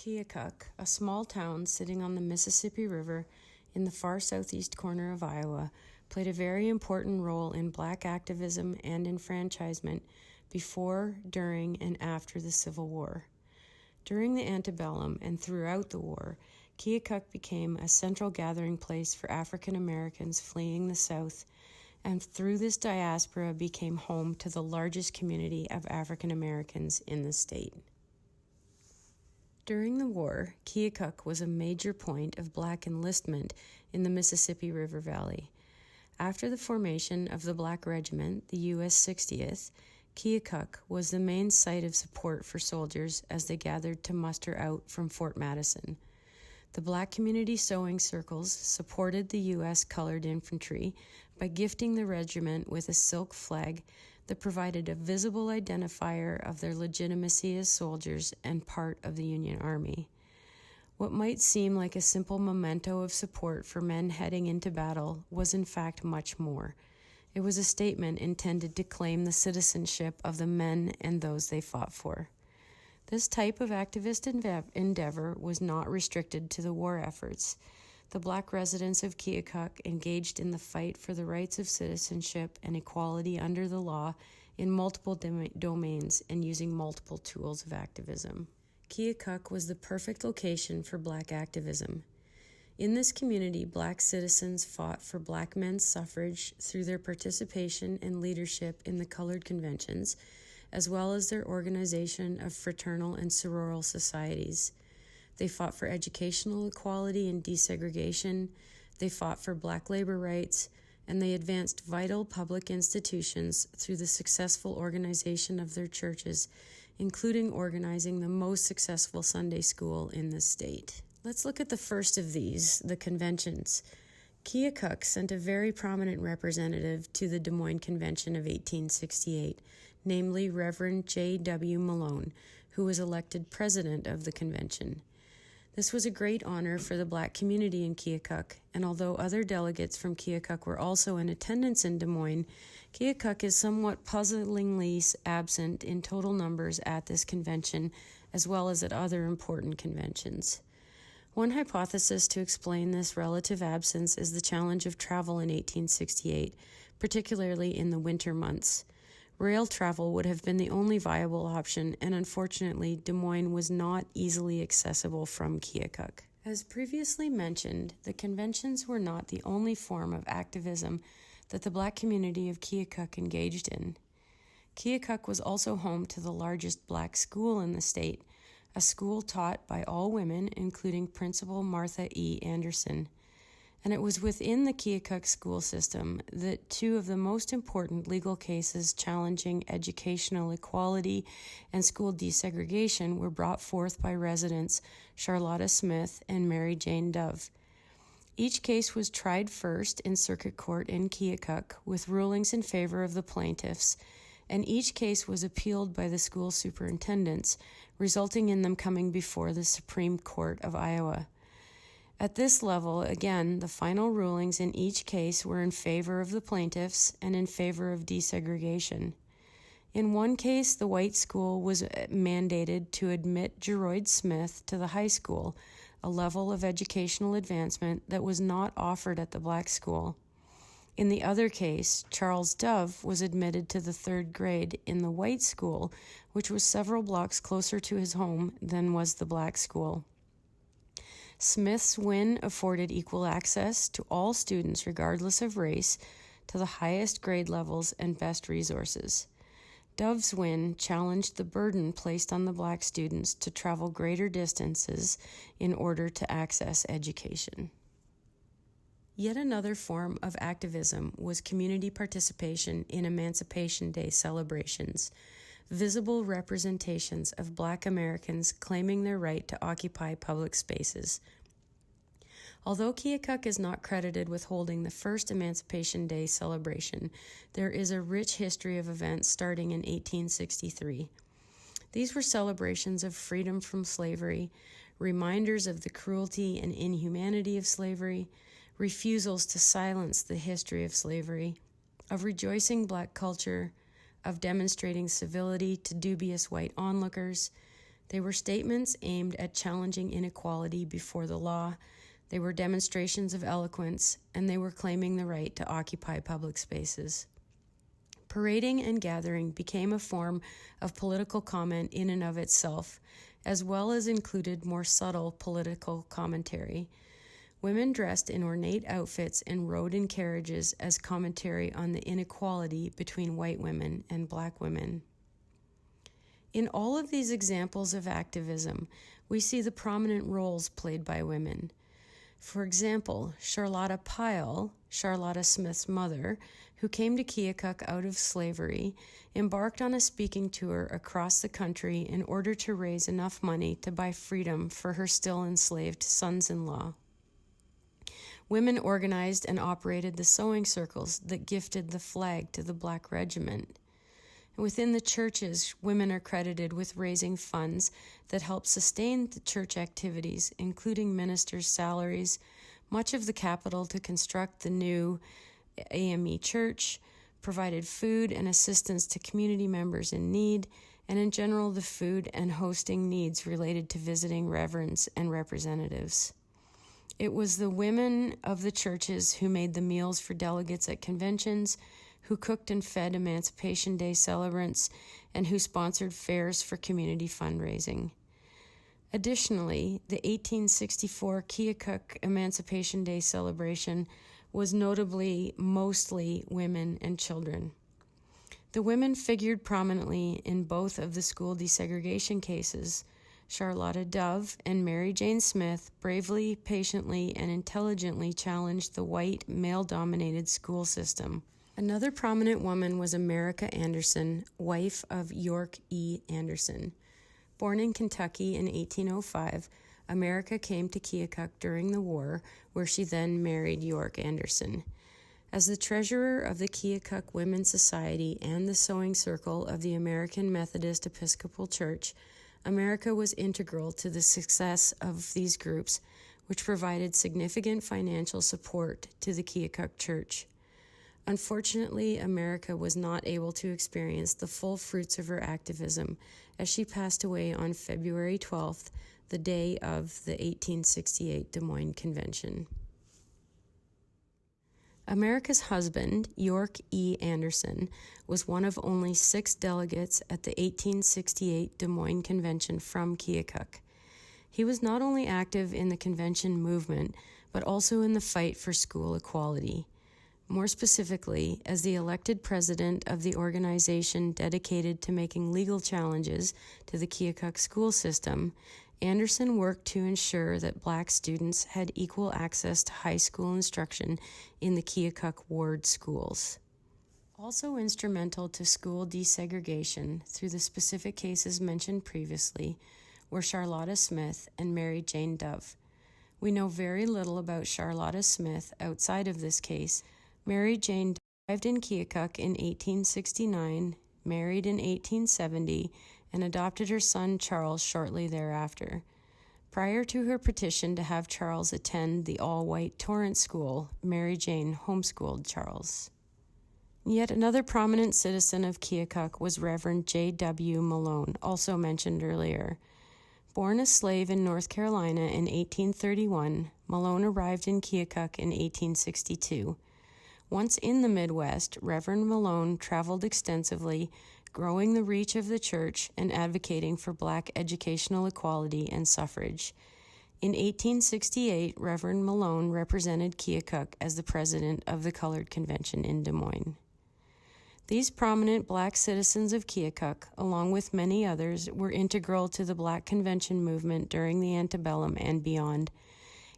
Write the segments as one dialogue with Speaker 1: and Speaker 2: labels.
Speaker 1: Keokuk, a small town sitting on the Mississippi River in the far southeast corner of Iowa, played a very important role in Black activism and enfranchisement before, during, and after the Civil War. During the antebellum and throughout the war, Keokuk became a central gathering place for African Americans fleeing the South, and through this diaspora became home to the largest community of African Americans in the state. During the war, Keokuk was a major point of Black enlistment in the Mississippi River Valley. After the formation of the Black Regiment, the U.S. 60th, Keokuk was the main site of support for soldiers as they gathered to muster out from Fort Madison. The Black community sewing circles supported the U.S. Colored Infantry by gifting the regiment with a silk flag that provided a visible identifier of their legitimacy as soldiers and part of the Union Army. What might seem like a simple memento of support for men heading into battle was in fact much more. It was a statement intended to claim the citizenship of the men and those they fought for. This type of activist endeavor was not restricted to the war efforts. The Black residents of Keokuk engaged in the fight for the rights of citizenship and equality under the law in multiple domains and using multiple tools of activism. Keokuk was the perfect location for Black activism. In this community, Black citizens fought for Black men's suffrage through their participation and leadership in the colored conventions, as well as their organization of fraternal and sororal societies. They fought for educational equality and desegregation, they fought for Black labor rights, and they advanced vital public institutions through the successful organization of their churches, including organizing the most successful Sunday school in the state. Let's look at the first of these, the conventions. Keokuk sent a very prominent representative to the Des Moines Convention of 1868, namely Reverend J.W. Malone, who was elected president of the convention. This was a great honor for the Black community in Keokuk, and although other delegates from Keokuk were also in attendance in Des Moines, Keokuk is somewhat puzzlingly absent in total numbers at this convention, as well as at other important conventions. One hypothesis to explain this relative absence is the challenge of travel in 1868, particularly in the winter months. Rail travel would have been the only viable option, and unfortunately, Des Moines was not easily accessible from Keokuk. As previously mentioned, the conventions were not the only form of activism that the Black community of Keokuk engaged in. Keokuk was also home to the largest Black school in the state, a school taught by all women, including Principal Martha E. Anderson. And it was within the Keokuk school system that two of the most important legal cases challenging educational equality and school desegregation were brought forth by residents Charlotta Smith and Mary Jane Dove. Each case was tried first in circuit court in Keokuk with rulings in favor of the plaintiffs, and each case was appealed by the school superintendents, resulting in them coming before the Supreme Court of Iowa. At this level, again, the final rulings in each case were in favor of the plaintiffs and in favor of desegregation. In one case, the white school was mandated to admit Geroid Smith to the high school, a level of educational advancement that was not offered at the Black school. In the other case, Charles Dove was admitted to the third grade in the white school, which was several blocks closer to his home than was the Black school. Smith's win afforded equal access to all students, regardless of race, to the highest grade levels and best resources. Dove's win challenged the burden placed on the Black students to travel greater distances in order to access education. Yet another form of activism was community participation in Emancipation Day celebrations, visible representations of Black Americans claiming their right to occupy public spaces. Although Keokuk is not credited with holding the first Emancipation Day celebration, there is a rich history of events starting in 1863. These were celebrations of freedom from slavery, reminders of the cruelty and inhumanity of slavery, refusals to silence the history of slavery, of rejoicing Black culture, of demonstrating civility to dubious white onlookers, They were statements aimed at challenging inequality before the law, they were demonstrations of eloquence, and they were claiming the right to occupy public spaces. Parading and gathering became a form of political comment in and of itself, as well as included more subtle political commentary. Women dressed in ornate outfits and rode in carriages as commentary on the inequality between white women and black women. In all of these examples of activism, we see the prominent roles played by women. For example, Charlotta Pyle, Charlotta Smith's mother, who came to Keokuk out of slavery, embarked on a speaking tour across the country in order to raise enough money to buy freedom for her still enslaved sons-in-law. Women organized and operated the sewing circles that gifted the flag to the Black Regiment. Within the churches, women are credited with raising funds that help sustain the church activities, including ministers' salaries, much of the capital to construct the new AME church, provided food and assistance to community members in need, and in general the food and hosting needs related to visiting reverends and representatives. It was the women of the churches who made the meals for delegates at conventions, who cooked and fed Emancipation Day celebrants, and who sponsored fairs for community fundraising. Additionally, the 1864 Keokuk Emancipation Day celebration was notably mostly women and children. The women figured prominently in both of the school desegregation cases. Charlotta Dove and Mary Jane Smith bravely, patiently, and intelligently challenged the white, male-dominated school system. Another prominent woman was America Anderson, wife of York E. Anderson. Born in Kentucky in 1805, America came to Keokuk during the war, where she then married York Anderson. As the treasurer of the Keokuk Women's Society and the Sewing Circle of the American Methodist Episcopal Church, America was integral to the success of these groups, which provided significant financial support to the Keokuk Church. Unfortunately, America was not able to experience the full fruits of her activism as she passed away on February 12th, the day of the 1868 Des Moines Convention. America's husband, York E. Anderson, was one of only 6 delegates at the 1868 Des Moines Convention from Keokuk. He was not only active in the convention movement, but also in the fight for school equality. More specifically, as the elected president of the organization dedicated to making legal challenges to the Keokuk school system, Anderson worked to ensure that Black students had equal access to high school instruction in the Keokuk ward schools. Also instrumental to school desegregation through the specific cases mentioned previously were Charlotta Smith and Mary Jane Dove. We know very little about Charlotta Smith outside of this case. Mary Jane arrived in Keokuk in 1869, married in 1870, and adopted her son Charles shortly thereafter. Prior to her petition to have Charles attend the all-white Torrance School, Mary Jane homeschooled Charles. Yet another prominent citizen of Keokuk was Reverend J.W. Malone, also mentioned earlier. Born a slave in North Carolina in 1831, Malone arrived in Keokuk in 1862. Once in the Midwest, Reverend Malone traveled extensively, growing the reach of the church and advocating for Black educational equality and suffrage. In 1868, Reverend Malone represented Keokuk as the president of the Colored Convention in Des Moines. These prominent Black citizens of Keokuk, along with many others, were integral to the Black Convention movement during the antebellum and beyond.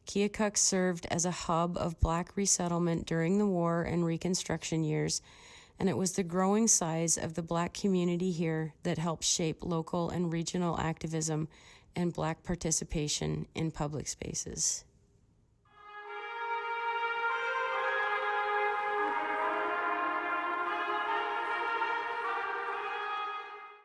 Speaker 1: Keokuk served as a hub of Black resettlement during the war and Reconstruction years, and it was the growing size of the Black community here that helped shape local and regional activism and Black participation in public spaces.